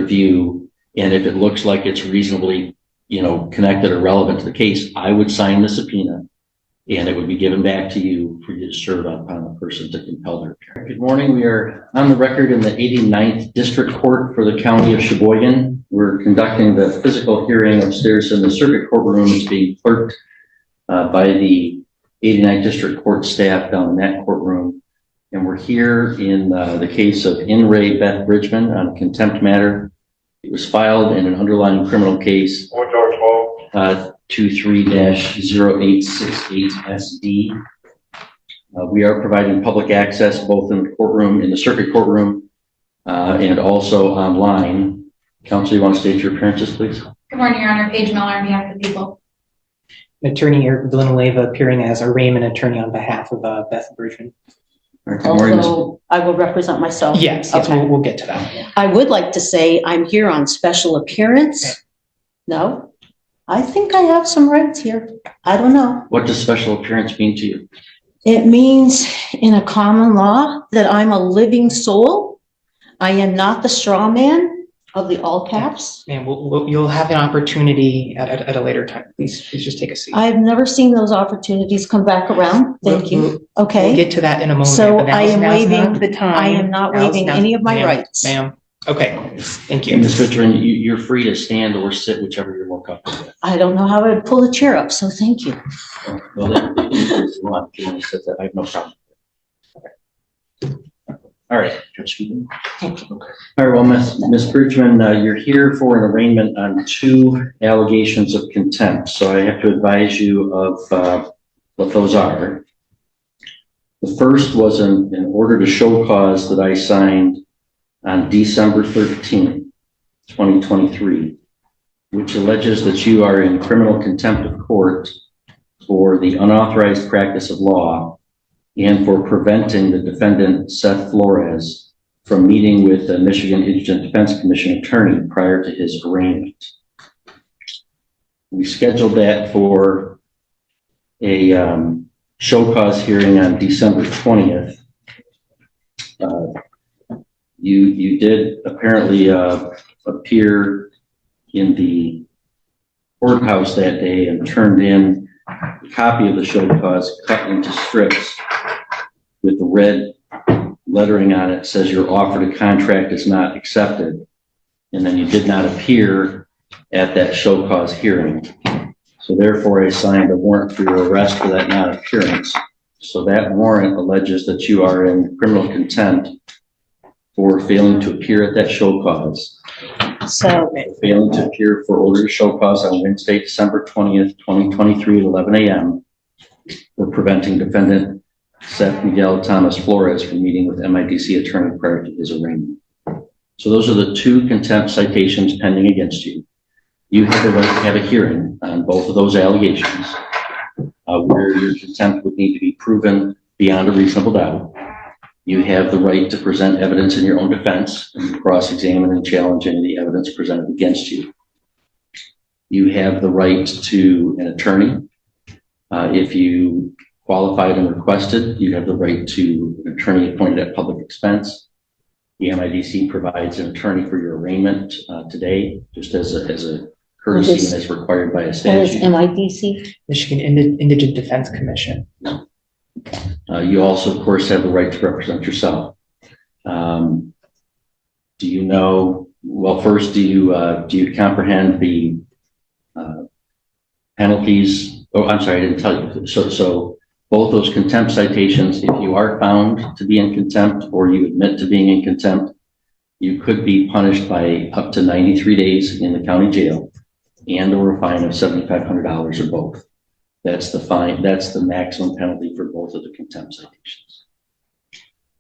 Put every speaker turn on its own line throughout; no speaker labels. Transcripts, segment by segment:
review, and if it looks like it's reasonably, connected or relevant to the case, I would sign the subpoena, and it would be given back to you for you to serve upon the person to compel their appearance. Good morning. We are on the record in the 89th District Court for the County of Sheboygan. We're conducting the physical hearing upstairs in the circuit courtroom. It's being clerked by the 89th District Court staff down in that courtroom. And we're here in the case of In re Beth Bridgman on a contempt matter. It was filed in an underlying criminal case 23-0868SD. We are providing public access both in the courtroom, in the circuit courtroom, and also online. Counsel, you want to state your appearances, please?
Good morning, Your Honor. Paige Miller on behalf of the people.
Attorney Eric Villanueva appearing as arraignment attorney on behalf of Beth Bridgman.
Right,
Also, I will represent myself.
Yes,
okay.
we'll get to that.
I would like to say I'm here on special appearance. Okay. No, I think I have some rights here. I don't know.
What does special appearance mean to you?
It means in a common law that I'm a living soul. I am not the straw man of the all caps.
And you'll have an opportunity at a later time. Please just take a seat.
I've never seen those opportunities come back around. Thank you. Okay.
We'll get to that in a moment.
So I am waiving
the time.
I am not waiving any of my rights.
Ma'am. Okay. Thank you.
Ms. Bridgman, you're free to stand or sit, whichever you're more comfortable with.
I don't know how I would pull a chair up, so thank you.
Well, if you want to sit there, I have no problem. All right.
Thank you.
Okay. All right. Well, Ms. Bridgman, you're here for an arraignment on 2 allegations of contempt. So I have to advise you of what those are. The first was an order to show cause that I signed on December 13th, 2023, which alleges that you are in criminal contempt of court for the unauthorized practice of law and for preventing the defendant, Seth Flores, from meeting with the Michigan Indigent Defense Commission attorney prior to his arraignment. We scheduled that for a show cause hearing on December 20th. You did apparently appear in the courthouse that day and turned in a copy of the show cause cut into strips with the red lettering on it says your offer to contract is not accepted. And then you did not appear at that show cause hearing. So therefore I signed a warrant for your arrest for that non-appearance. So that warrant alleges that you are in criminal contempt for failing to appear at that show cause.
So
failing to appear for order to show cause on Wednesday, December 20th, 2023 at 11 a.m. for preventing defendant Seth Miguel Thomas Flores from meeting with MIDC attorney prior to his arraignment. So those are the 2 contempt citations pending against you. You have the right to have a hearing on both of those allegations where your contempt would need to be proven beyond a reasonable doubt. You have the right to present evidence in your own defense and cross-examine and challenge any of the evidence presented against you. You have the right to an attorney. If you qualified and requested, you have the right to an attorney appointed at public expense. The MIDC provides an attorney for your arraignment today, just as a courtesy and as required by a statute.
What is MIDC?
Michigan Indigent Defense Commission.
You also, of course, have the right to represent yourself. Do you know, well, first, do you comprehend the penalties? Oh, I'm sorry, I didn't tell you. So both those contempt citations, if you are found to be in contempt or you admit to being in contempt, you could be punished by up to 93 days in the county jail and or a fine of $7,500 or both. That's the fine. That's the maximum penalty for both of the contempt citations.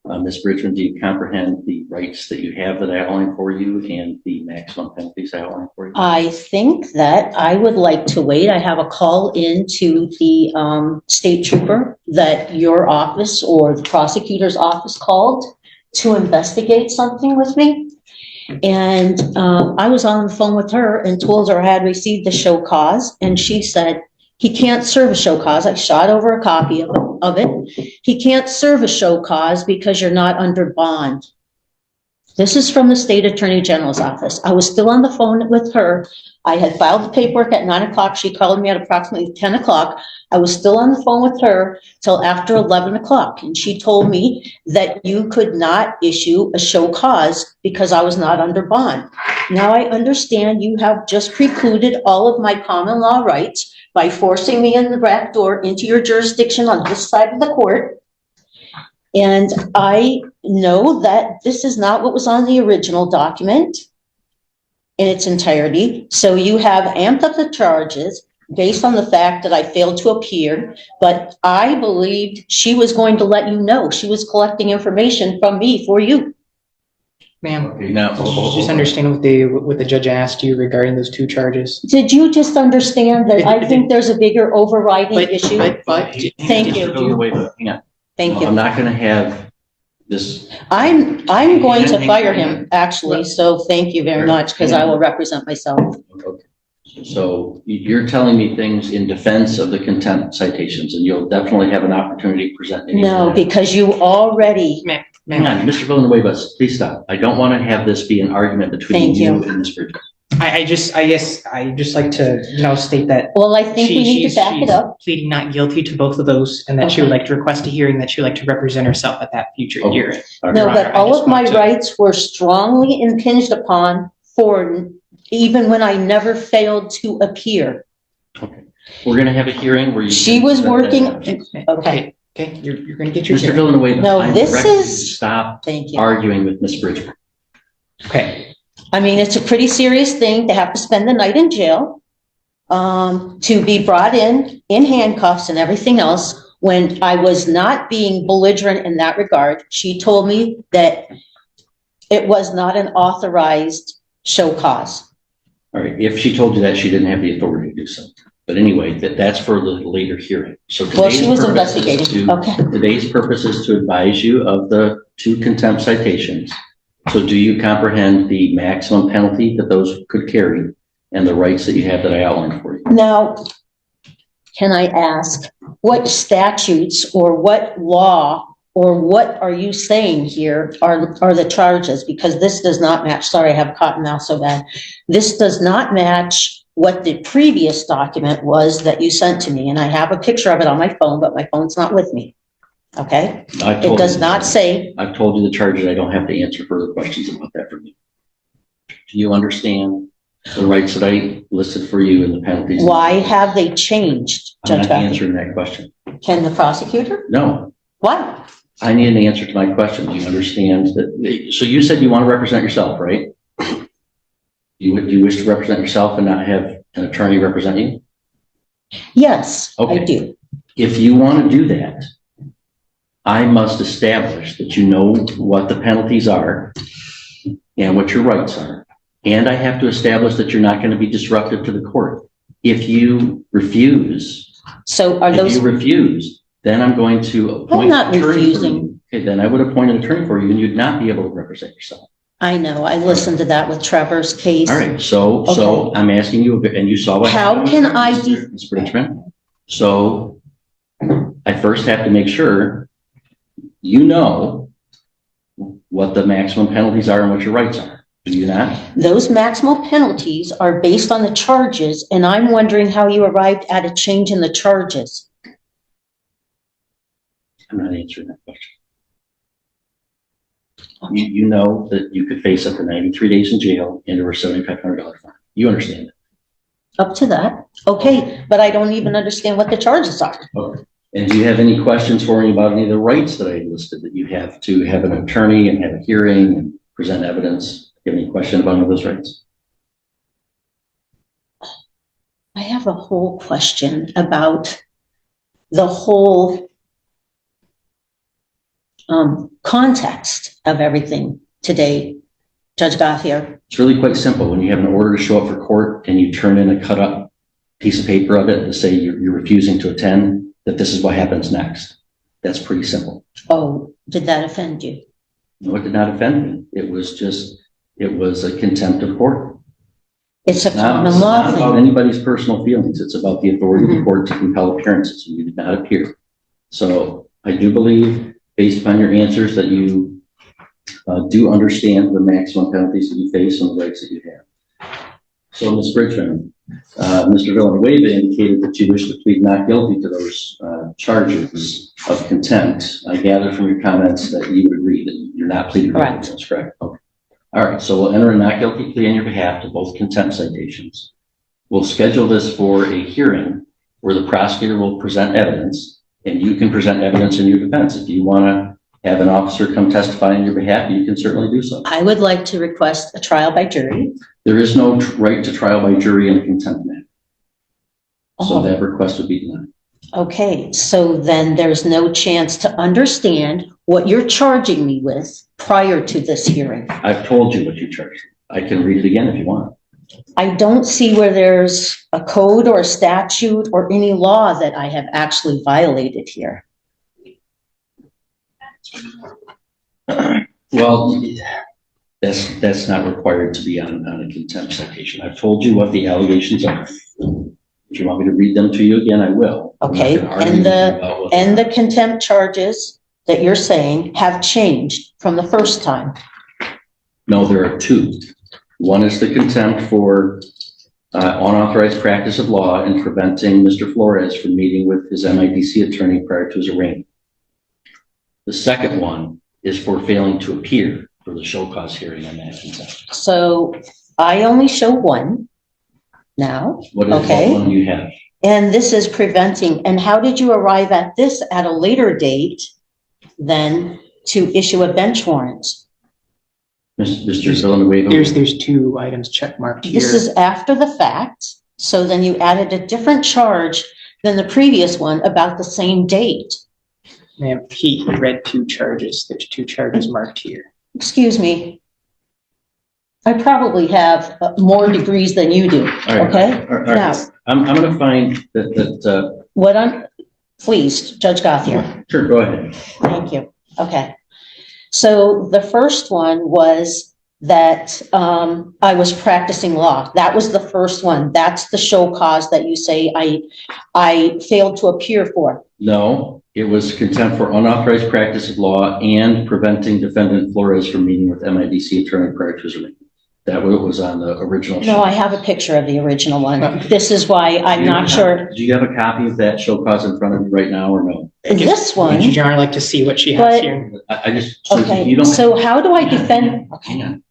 Ms. Bridgman, do you comprehend the rights that you have that I outlined for you and the maximum penalties I outlined for you?
I think that I would like to wait. I have a call into the state trooper that your office or the prosecutor's office called to investigate something with me. And I was on the phone with her and told her I had received the show cause, and she said, he can't serve a show cause. I shot over a copy of it. He can't serve a show cause because you're not under bond. This is from the State Attorney General's office. I was still on the phone with her. I had filed the paperwork at 9 o'clock. She called me at approximately 10 o'clock. I was still on the phone with her till after 11 o'clock. And she told me that you could not issue a show cause because I was not under bond. Now I understand you have just precluded all of my common law rights by forcing me in the back door into your jurisdiction on this side of the court. And I know that this is not what was on the original document in its entirety. So you have amped up the charges based on the fact that I failed to appear, but I believed she was going to let you know. She was collecting information from me for you.
Ma'am,
Okay, now,
did you just understand what the judge asked you regarding those two charges?
Did you just understand that I think there's a bigger overriding issue? Thank you.
Hang on.
Thank you.
I'm not going to have this.
I'm going to fire him, actually, so thank you very much, because I will represent myself.
Okay. So you're telling me things in defense of the contempt citations, and you'll definitely have an opportunity to present any of
No,
that.
because you already,
Hang on, Mr. Villanueva, please stop. I don't want to have this be an argument between
Thank
you
you.
and Ms. Bridges.
I guess I just like to state that
well, I think we need to back it
she's
up.
pleading not guilty to both of those, and that she would
Okay.
like to request a hearing, that she would like to represent herself at that future
Okay.
hearing.
All right.
No,
Your
but
Honor, I
all
just
of my
want to-
rights were strongly impinged upon for even when I never failed to appear.
Okay. We're going to have a hearing where you.
She was working,
Okay, you're going to get your
Mr.
hearing.
Villanueva,
No,
I'm
this
directing you to
is-
stop
thank you.
arguing with Ms. Bridges.
Okay,
I mean, it's a pretty serious thing to have to spend the night in jail, to be brought in handcuffs and everything else. When I was not being belligerent in that regard, she told me that it was not an authorized show cause.
All right. If she told you that, she didn't have the authority to do so. But anyway, that's for the later hearing. So
Well, she was
today's purpose is
investigating. Okay.
Today's purpose is to advise you of the two contempt citations. So do you comprehend the maximum penalty that those could carry and the rights that you have that I outlined for you?
Now, can I ask what statutes or what law or what are you saying here are the charges? Because this does not match. Sorry, I have a cotton mouth so bad. This does not match what the previous document was that you sent to me. And I have a picture of it on my phone, but my phone's not with me. Okay? It does not say.
I've told you the charges. I don't have to answer further questions about that from you. Do you understand the rights that I listed for you and the penalties?
Why have they changed,
I'm
Judge
not
Buffy?
answering that question.
Can the prosecutor?
No,
Why?
I need an answer to my question. Do you understand that? So you said you want to represent yourself, right? You wish to represent yourself and not have an attorney represent you?
Yes, I
Okay.
do.
If you want to do that, I must establish that you know what the penalties are and what your rights are. And I have to establish that you're not going to be disruptive to the court. If you refuse,
So are those,
then I'm going to appoint
I'm not
an attorney for
refusing.
you. Okay, then I would appoint an attorney for you and you'd not be able to represent yourself.
I know, I listened to that with Trevor's case.
All right, so
Okay.
I'm asking you, and you saw what
How
happened,
can I
Ms. Bridgman? So I first have to make sure you know what the maximum penalties are and what your rights are. Do you not?
Those maximal penalties are based on the charges, and I'm wondering how you arrived at a change in the charges.
I'm not answering that question. You know that you could face up to 93 days in jail and over $7,500 fine. You understand that?
Up to that. Okay, but I don't even understand what the charges are.
Okay. And do you have any questions for me about any of the rights that I listed that you have to have an attorney and have a hearing and present evidence? Do you have any question about any of those rights?
I have a whole question about the whole context of everything today, Judge Gaffier.
It's really quite simple. When you have an order to show up for court and you turn in a cut up piece of paper of it to say you're refusing to attend, that this is what happens next. That's pretty simple.
Oh, did that offend you?
No, it did not offend me. It was a contempt of court.
It's a
It's not
common law
about
thing.
anybody's personal feelings. It's about the authority of the court to compel appearances, and you did not appear. So I do believe, based upon your answers, that you do understand the maximum penalties that you face and the rights that you have. So, Ms. Bridgman, Mr. Villanueva indicated that you wish to plead not guilty to those charges of contempt. I gather from your comments that you would agree that you're not pleading guilty. That's correct. Okay. All right. So we'll enter a not guilty plea on your behalf to both contempt citations. We'll schedule this for a hearing where the prosecutor will present evidence, and you can present evidence in your defense. If you want to have an officer come testify on your behalf, you can certainly do so.
I would like to request a trial by jury.
There is no right to trial by jury in a contempt matter. So
Oh.
that request would be denied.
Okay, so then there's no chance to understand what you're charging me with prior to this hearing.
I've told you what you charged. I can read it again if you want.
I don't see where there's a code or a statute or any law that I have actually violated here.
Well, that's not required to be on a contempt citation. I've told you what the allegations are. If you want me to read them to you again, I will.
Okay, and the contempt charges that you're saying have changed from the first time.
No, there are two. One is the contempt for unauthorized practice of law and preventing Mr. Flores from meeting with his MIDC attorney prior to his arraignment. The second one is for failing to appear for the show cause hearing on that contempt.
So I only show one now.
What is
Okay.
the one you have?
And this is preventing. And how did you arrive at this at a later date than to issue a bench warrant?
Mr. Villanueva?
There's two items check marked here.
This is after the fact. So then you added a different charge than the previous one about the same date.
Ma'am, he read two charges. There's two charges marked here.
Excuse me. I probably have more degrees than you do,
All right.
okay?
All right.
Now,
I'm going to find that
what please, Judge Gothier.
sure, go ahead.
Thank you. Okay. So the first one was that I was practicing law. That was the first one. That's the show cause that you say I failed to appear for.
No, it was contempt for unauthorized practice of law and preventing defendant Flores from meeting with MIDC attorney prior to his arraignment. That was on the original.
No, I have a picture of the original one. This is why I'm not sure.
Do you have a copy of that show cause in front of you right now or no?
This one.
Would you generally like to see what she has
But-
here?
I just, so if
Okay,
you don't.
so how do I defend?
Hang on.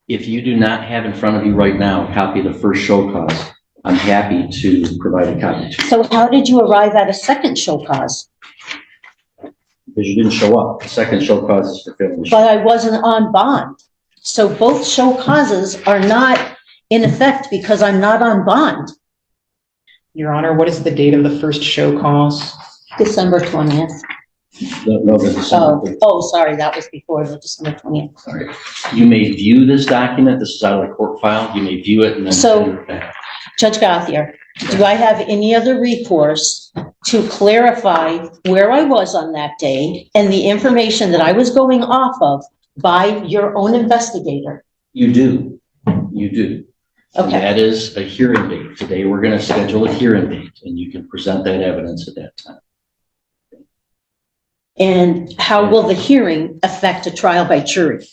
If you do not have in front of you right now a copy of the first show cause, I'm happy to provide a copy to you.
So how did you arrive at a second show cause?
Because you didn't show up. The second show cause is for failing to show.
But I wasn't on bond. So both show causes are not in effect because I'm not on bond.
Your Honor, what is the date of the first show cause?
December 20th.
No, the December.
Sorry, that was before the December 20th.
Sorry. You may view this document. This is out of the court file. You may view it and then.
So-
send it back.
Judge Gothier, do I have any other recourse to clarify where I was on that day and the information that I was going off of by your own investigator?
You do. You do.
Okay.
That is a hearing date. Today, we're going to schedule a hearing date and you can present that evidence at that time.
And how will the hearing affect a trial by jury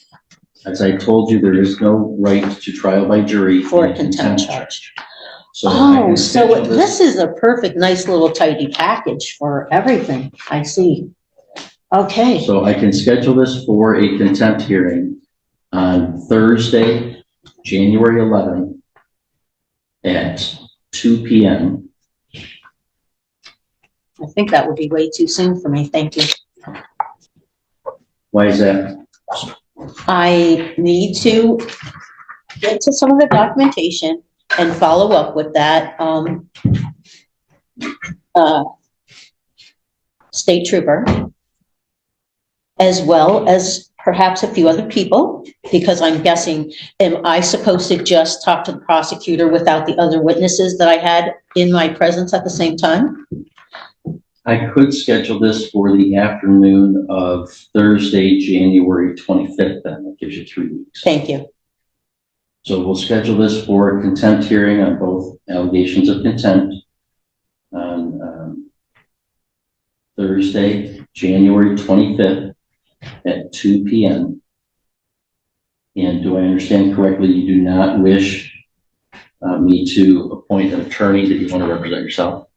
As I told you, there is no right to trial by jury
for
in
a contempt charge?
So I
Oh,
can
so
schedule
this is a perfect, nice little tidy package for everything. I see. Okay,
So I can schedule this for a contempt hearing on Thursday, January 11th at 2 p.m.
I think that would be way too soon for me. Thank you.
Why is that?
I need to get to some of the documentation and follow up with that, state trooper, as well as perhaps a few other people, because I'm guessing, am I supposed to just talk to the prosecutor without the other witnesses that I had in my presence at the same time?
I could schedule this for the afternoon of Thursday, January 25th. Then that gives you 3 weeks.
Thank you.
So we'll schedule this for a contempt hearing on both allegations of contempt on Thursday, January 25th at 2 p.m. And do I understand correctly, you do not wish me to appoint an attorney that you want to represent yourself?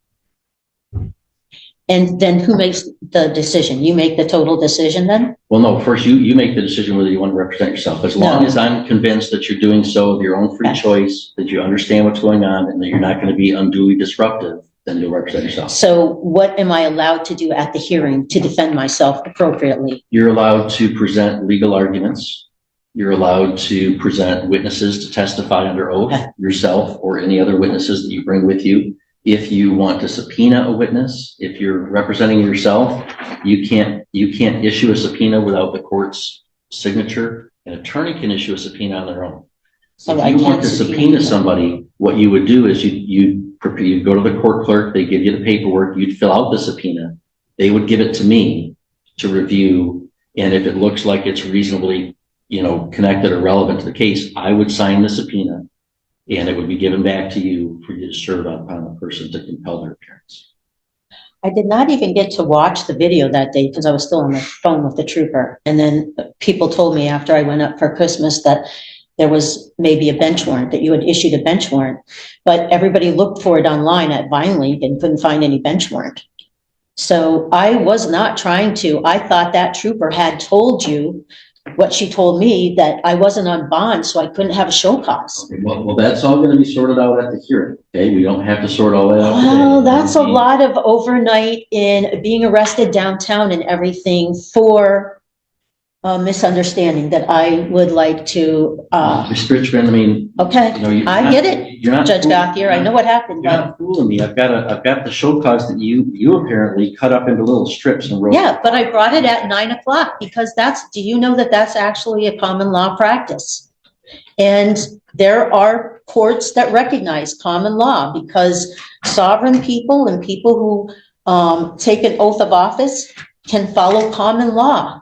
And then who makes the decision? You make the total decision then?
Well, no, first you make the decision whether you want to represent yourself. As long as I'm convinced that you're doing so of your own free choice, that you understand what's going on, and that you're not going to be unduly disruptive, then you'll represent yourself.
So what am I allowed to do at the hearing to defend myself appropriately?
You're allowed to present legal arguments. You're allowed to present witnesses to testify under oath, yourself or any other witnesses that you bring with you. If you want to subpoena a witness, if you're representing yourself, you can't issue a subpoena without the court's signature. An attorney can issue a subpoena on their own. So if you want to subpoena somebody, what you would do is you'd go to the court clerk, they give you the paperwork, you'd fill out the subpoena, they would give it to me to review, and if it looks like it's reasonably, connected or relevant to the case, I would sign the subpoena, and it would be given back to you for you to serve upon the person to compel their appearance.
I did not even get to watch the video that day because I was still on the phone with the trooper. And then people told me after I went up for Christmas that there was maybe a bench warrant, that you had issued a bench warrant, but everybody looked for it online at VineLink and couldn't find any bench warrant. So I was not trying to. I thought that trooper had told you what she told me, that I wasn't on bond, so I couldn't have a show cause.
Okay, well, that's all going to be sorted out at the hearing. Okay, we don't have to sort all that out.
Well, that's a lot of overnight in being arrested downtown and everything for a misunderstanding that I would like to.
Ms. Richmond, I mean,
okay, I get it,
you're not
Judge Gothier. I know what happened.
You're not fooling me. I've got the show cause that you apparently cut up into little strips and wrote.
Yeah, but I brought it at 9 o'clock because do you know that that's actually a common law practice? And there are courts that recognize common law because sovereign people and people who take an oath of office can follow common law.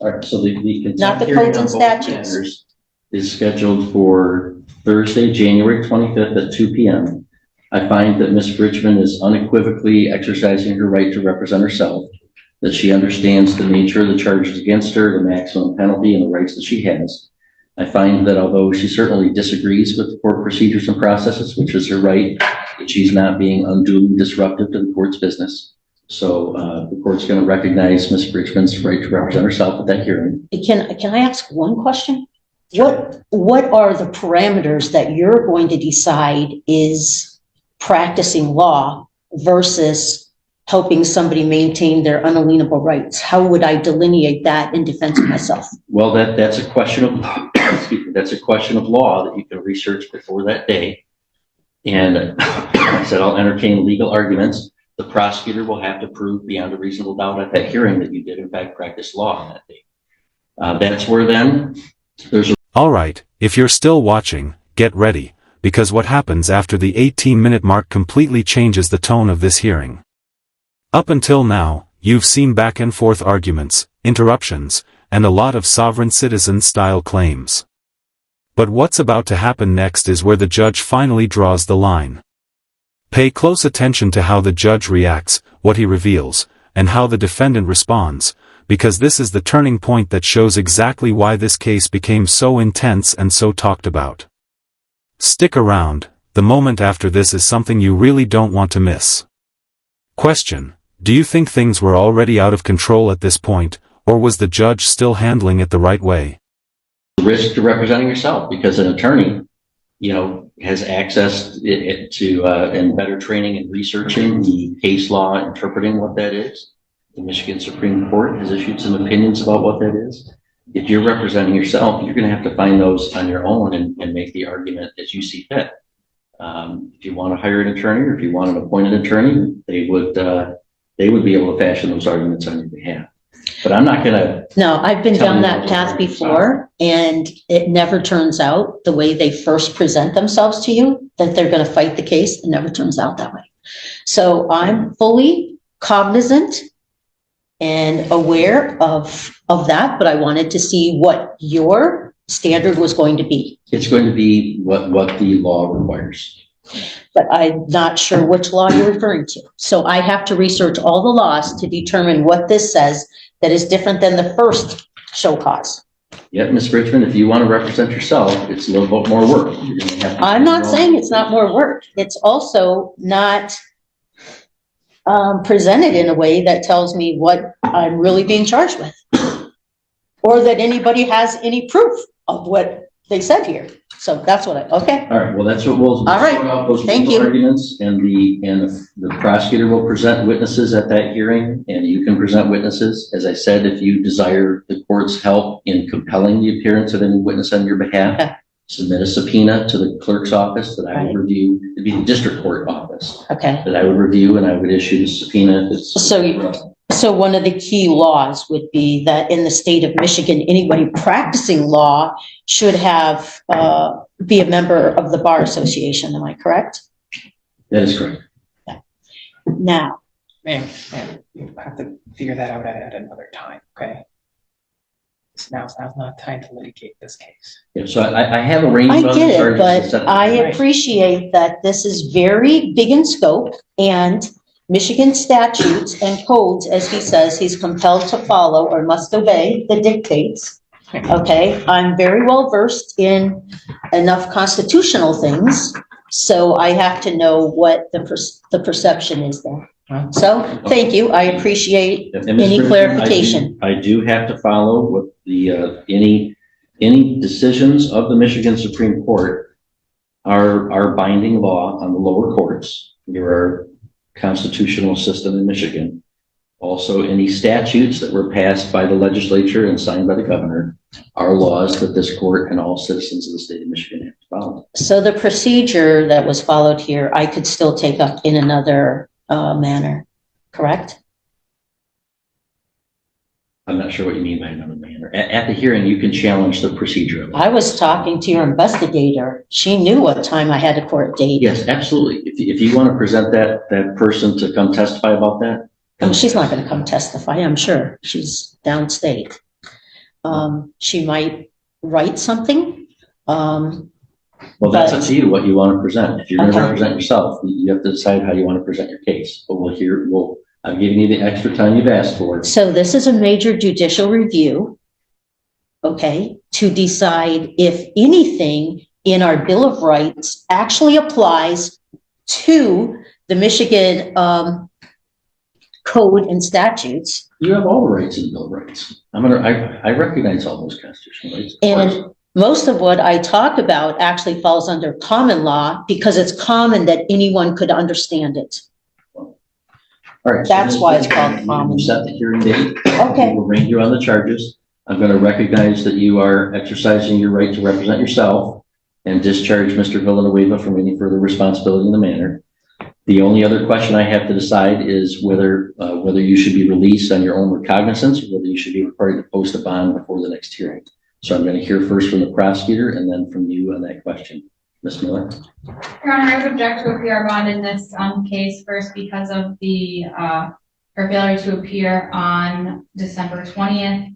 All right, so the
not the codes and statutes
is scheduled for Thursday, January 25th at 2 p.m. I find that Ms. Bridgman is unequivocally exercising her right to represent herself, that she understands the nature of the charges against her, the maximum penalty, and the rights that she has. I find that although she certainly disagrees with the court procedures and processes, which is her right, that she's not being unduly disruptive to the court's business. So the court's going to recognize Ms. Bridgman's right to represent herself at that hearing.
Can I ask one question? What are the parameters that you're going to decide is practicing law versus helping somebody maintain their unalienable rights? How would I delineate that in defense of myself?
Well, that's a question of that's a question of law that you can research before that day. And I said I'll entertain legal arguments. The prosecutor will have to prove beyond a reasonable doubt at that hearing that you did in fact practice law on that day. That's where then there's a.
All right, if you're still watching, get ready, because what happens after the 18-minute mark completely changes the tone of this hearing. Up until now, you've seen back and forth arguments, interruptions, and a lot of sovereign citizen-style claims. But what's about to happen next is where the judge finally draws the line. Pay close attention to how the judge reacts, what he reveals, and how the defendant responds, because this is the turning point that shows exactly why this case became so intense and so talked about. Stick around, the moment after this is something you really don't want to miss. Question: do you think things were already out of control at this point, or was the judge still handling it the right way?
Risk to representing yourself, because an attorney, has access to and better training in researching the case law, interpreting what that is. The Michigan Supreme Court has issued some opinions about what that is. If you're representing yourself, you're going to have to find those on your own and make the argument as you see fit. If you want to hire an attorney, or if you want an appointed attorney, they would be able to fashion those arguments on your behalf. But I'm not going to.
No, I've been down that path before, and it never turns out the way they first present themselves to you, that they're going to fight the case. It never turns out that way. So I'm fully cognizant and aware of that, but I wanted to see what your standard was going to be.
It's going to be what the law requires.
But I'm not sure which law you're referring to. So I have to research all the laws to determine what this says that is different than the first show cause.
Yet, Ms. Richmond, if you want to represent yourself, it's a little bit more work. You're gonna have to-
I'm not saying it's not more work. It's also not presented in a way that tells me what I'm really being charged with. Or that anybody has any proof of what they said here. So that's what okay.
All right, well, that's what we'll.
All right,
sort out those
thank
legal
you.
Arguments, and the prosecutor will present witnesses at that hearing, and you can present witnesses. As I said, if you desire the court's help in compelling the appearance of any witness on your behalf,
Okay.
submit a subpoena to the clerk's office that I would
Right.
review. It'd be the district court office
Okay.
that I would review, and I would issue the subpoena if it's.
So one of the key laws would be that in the state of Michigan, anybody practicing law should have, be a member of the Bar Association. Am I correct?
That is correct.
Now,
Ma'am, you have to figure that out at another time, okay? Now's not time to litigate this case.
Yeah, so I have a range
I
of other
get it,
charges to
but
set.
I
Right.
appreciate that this is very big in scope and Michigan statutes and codes, as he says, he's compelled to follow or must obey the dictates. Okay, I'm very well versed in enough constitutional things, so I have to know what the perception is there. So, thank you, I appreciate
And Ms.
any
Bridgman,
clarification.
I do have to follow what the, any decisions of the Michigan Supreme Court are binding law on the lower courts. There are constitutional system in Michigan. Also, any statutes that were passed by the legislature and signed by the governor are laws that this court and all citizens of the state of Michigan have to follow.
So the procedure that was followed here, I could still take up in another manner, correct?
I'm not sure what you mean by another manner. At the hearing, you can challenge the procedure.
I was talking to your investigator. She knew what time I had a court date.
Yes, absolutely. If you want to present that person to come testify about that.
She's not going to come testify, I'm sure. She's downstate. She might write something.
Well, that's up to you, what you want to present. If you're going to
Okay.
represent yourself, you have to decide how you want to present your case. But I'm giving you the extra time you've asked for.
So this is a major judicial review, okay, to decide if anything in our Bill of Rights actually applies to the Michigan code and statutes.
You have all the rights in the Bill of Rights. I recognize all those constitutional rights. of course.
And most of what I talk about actually falls under common law because it's common that anyone could understand it.
All right.
That's why it's called common.
You set the hearing date.
Okay.
We'll arraign you on the charges. I'm going to recognize that you are exercising your right to represent yourself and discharge Mr. Villanueva from any further responsibility in the matter. The only other question I have to decide is whether you should be released on your own recognizance or whether you should be required to post a bond before the next hearing. So I'm going to hear first from the prosecutor and then from you on that question. Ms. Miller?
Your Honor, I would object to a PR bond in this case first because of her failure to appear on December 20th.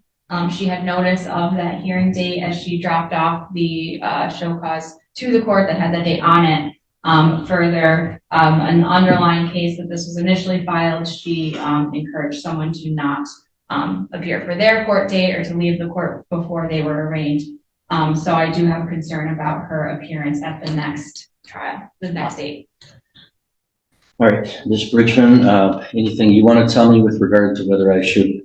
She had notice of that hearing date as she dropped off the show cause to the court that had the date on it. Further, an underlying case that this was initially filed, she encouraged someone to not appear for their court date or to leave the court before they were arraigned. So I do have a concern about her appearance at the next trial, the next date.
All right, Ms. Bridgman, anything you want to tell me with regard to whether I should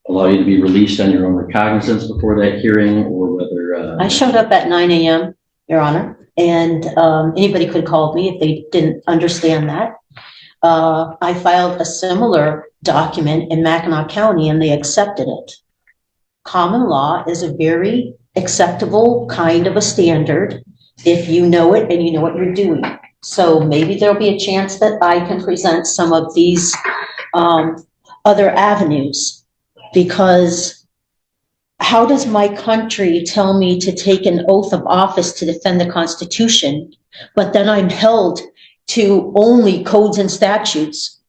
allow you to be released on your own recognizance before that hearing or whether...
I showed up at 9 a.m., Your Honor, and anybody could have called me if they didn't understand that. I filed a similar document in Mackinac County and they accepted it. Common law is a very acceptable kind of a standard if you know it and you know what you're doing. So maybe there'll be a chance that I can present some of these other avenues, because how does my country tell me to take an oath of office to defend the Constitution, but then I'm held to only codes and statutes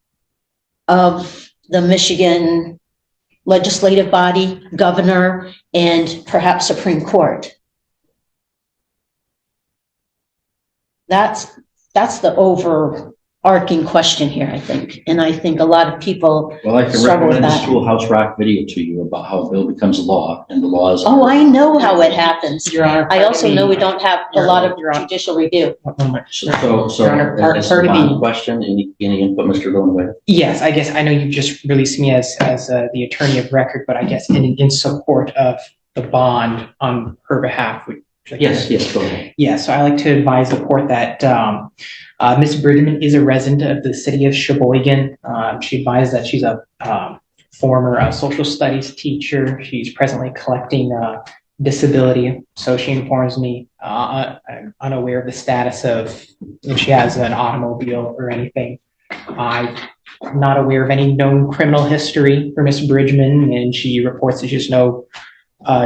of the Michigan legislative body, governor, and perhaps Supreme Court? That's the overarching arcing question here, I think. And I think a lot of people
Well, I can
struggle with
recommend the
that.
Schoolhouse Rock video to you about how a bill becomes law and the laws.
Oh, I know how it happens.
Your Honor.
I also know we don't have a lot of
Your Honor.
judicial review.
So,
Your Honor,
as
part
the
of
bond
the-
question, any input, Mr. Lonway?
Yes, I guess I know you just released me as the attorney of record, but I guess in support of the bond on her behalf, would you like to-
Yes, go ahead.
Yeah, so I like to advise the court that Ms. Bridgman is a resident of the city of Sheboygan. She advised that she's a former social studies teacher. She's presently collecting disability. So she informs me I'm unaware of the status of if she has an automobile or anything. I'm not aware of any known criminal history for Ms. Bridgman, and she reports that she has no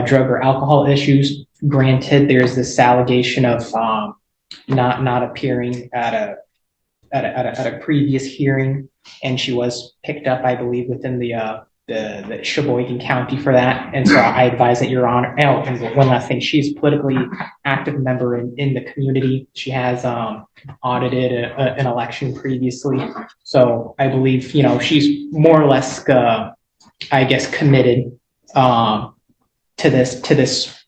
drug or alcohol issues. Granted, there's this allegation of not appearing at a previous hearing, and she was picked up, I believe, within the Sheboygan County for that. And so I advise that Your Honor. Oh, and one last thing, she's a politically active member in the community. She has audited an election previously, so I believe she's more or less, I guess, committed to this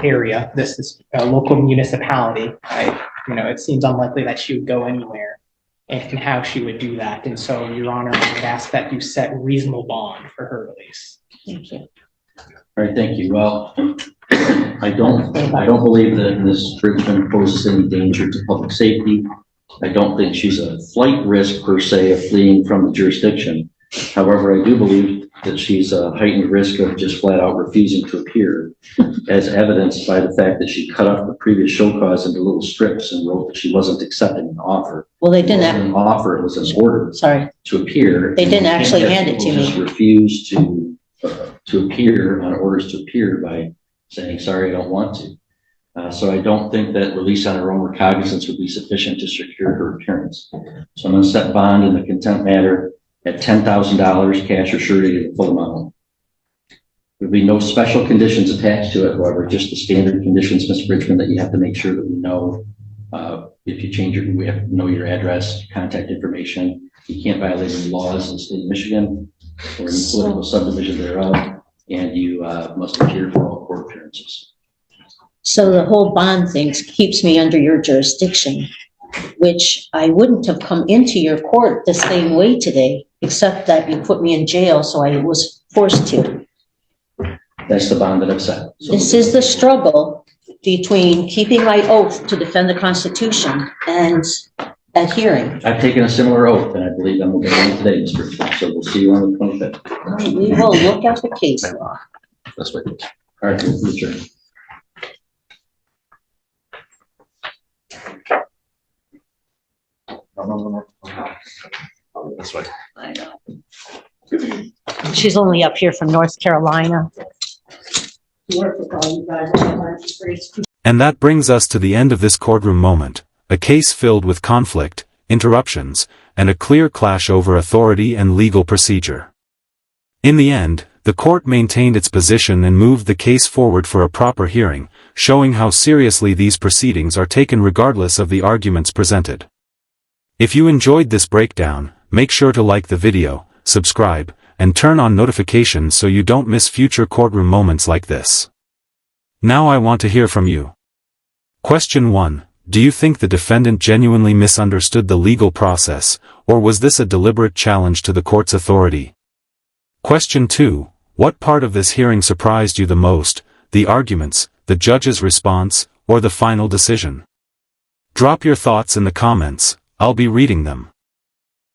area, this local municipality. It seems unlikely that she would go anywhere, and how she would do that. And so, Your Honor, I would ask that you set reasonable bond for her release.
Thank you.
All right, thank you. Well, I don't believe that Ms. Bridgman poses any danger to public safety. I don't think she's a flight risk per se of fleeing from the jurisdiction. However, I do believe that she's a heightened risk of just flat out refusing to appear, as evidenced by the fact that she cut off the previous show cause into little strips and wrote that she wasn't accepting an offer.
Well, they
It wasn't
didn't,
an offer, it was an order
sorry,
to appear.
They didn't
And you
actually
can't have
hand it to
people
me.
Just refuse to appear on orders to appear by saying, sorry, I don't want to. So I don't think that release on her own recognizance would be sufficient to secure her appearance. So I'm going to set bond in the contempt matter at $10,000 cash or surety to the full amount. There'll be no special conditions attached to it, however, just the standard conditions, Ms. Bridgman, that you have to make sure that we know if you change we have to know your address, contact information. You can't violate any laws in the state of Michigan or any political subdivision thereof, and you must appear for all court appearances.
so the whole bond thing keeps me under your jurisdiction, which I wouldn't have come into your court the same way today, except that you put me in jail, so I was forced to.
That's the bond that I've set. So
This is the struggle between keeping my oath to defend the Constitution and adhering.
I've taken a similar oath, and I believe I'm going to go on today, Ms. Bridgman. So we'll see you on the 25th.
We will look at the case law.
That's what it is. All right, we'll adjourn.
This way.
I know. She's only up here from North Carolina.
And that brings us to the end of this courtroom moment, a case filled with conflict, interruptions, and a clear clash over authority and legal procedure. In the end, the court maintained its position and moved the case forward for a proper hearing, showing how seriously these proceedings are taken regardless of the arguments presented. If you enjoyed this breakdown, make sure to like the video, subscribe, and turn on notifications so you don't miss future courtroom moments like this. Now I want to hear from you. Question 1. Do you think the defendant genuinely misunderstood the legal process, or was this a deliberate challenge to the court's authority? Question 2. What part of this hearing surprised you the most, the arguments, the judge's response, or the final decision? Drop your thoughts in the comments, I'll be reading them.